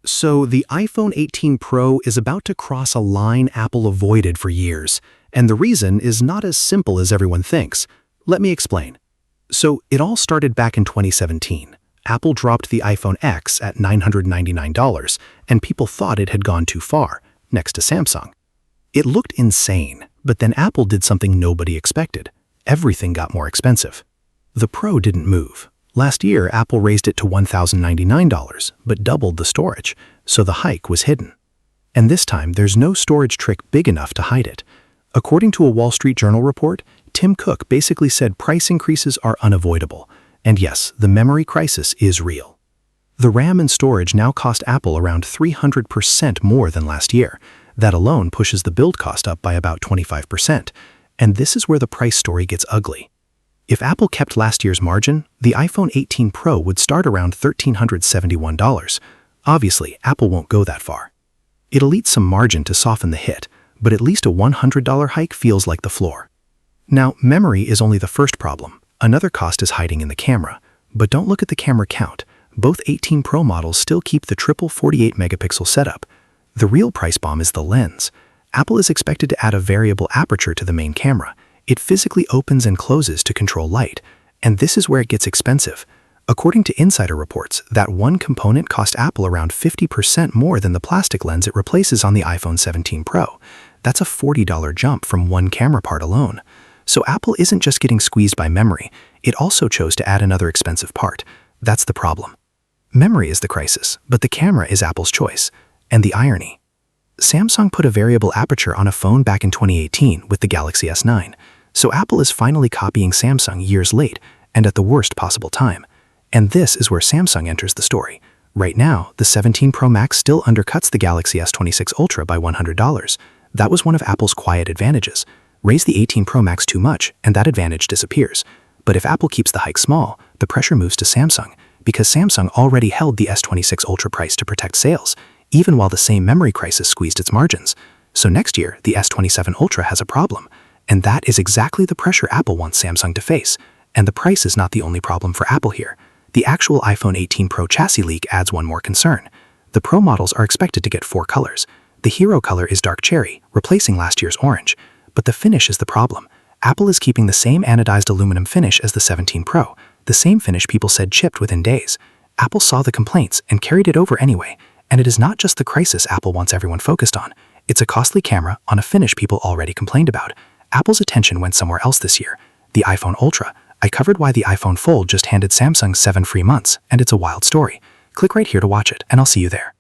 So the iPhone 18 Pro is about to cross a line Apple avoided for years, and the reason is not as simple as everyone thinks. Let me explain. So it all started back in 2017. Apple dropped the iPhone X at $999, and people thought it had gone too far, next to Samsung. It looked insane, but then Apple did something nobody expected. Everything got more expensive. The Pro didn't move. Last year, Apple raised it to $1,099, but doubled the storage, so the hike was hidden. And this time, there's no storage trick big enough to hide it. According to a Wall Street Journal report, Tim Cook basically said price increases are unavoidable. And yes, the memory crisis is real. The RAM and storage now cost Apple around 300% more than last year. That alone pushes the build cost up by about 25%. And this is where the price story gets ugly. If Apple kept last year's margin, the iPhone 18 Pro would start around $1,371. Obviously, Apple won't go that far. It'll eat some margin to soften the hit, but at least a $100 hike feels like the floor. Now, memory is only the first problem. Another cost is hiding in the camera. But don't look at the camera count. Both 18 Pro models still keep the triple 48-megapixel setup. The real price bomb is the lens. Apple is expected to add a variable aperture to the main camera. It physically opens and closes to control light, and this is where it gets expensive. According to insider reports, that one component cost Apple around 50% more than the plastic lens it replaces on the iPhone 17 Pro. That's a $40 jump from one camera part alone. So Apple isn't just getting squeezed by memory, it also chose to add another expensive part. That's the problem. Memory is the crisis, but the camera is Apple's choice. And the irony. Samsung put a variable aperture on a phone back in 2018 with the Galaxy S9. So Apple is finally copying Samsung years late and at the worst possible time. And this is where Samsung enters the story. Right now, the 17 Pro Max still undercuts the Galaxy S26 Ultra by $100. That was one of Apple's quiet advantages. Raise the 18 Pro Max too much, and that advantage disappears. But if Apple keeps the hike small, the pressure moves to Samsung, because Samsung already held the S26 Ultra price to protect sales, even while the same memory crisis squeezed its margins. So next year, the S27 Ultra has a problem. And that is exactly the pressure Apple wants Samsung to face. And the price is not the only problem for Apple here. The actual iPhone 18 Pro chassis leak adds one more concern. The Pro models are expected to get 4 colors. The hero color is dark cherry, replacing last year's orange. But the finish is the problem. Apple is keeping the same anodized aluminum finish as the 17 Pro, the same finish people said chipped within days. Apple saw the complaints and carried it over anyway. And it is not just the crisis Apple wants everyone focused on. It's a costly camera on a finish people already complained about. Apple's attention went somewhere else this year. The iPhone Ultra. I covered why the iPhone Fold just handed Samsung 7 free months, and it's a wild story. Click right here to watch it, and I'll see you there.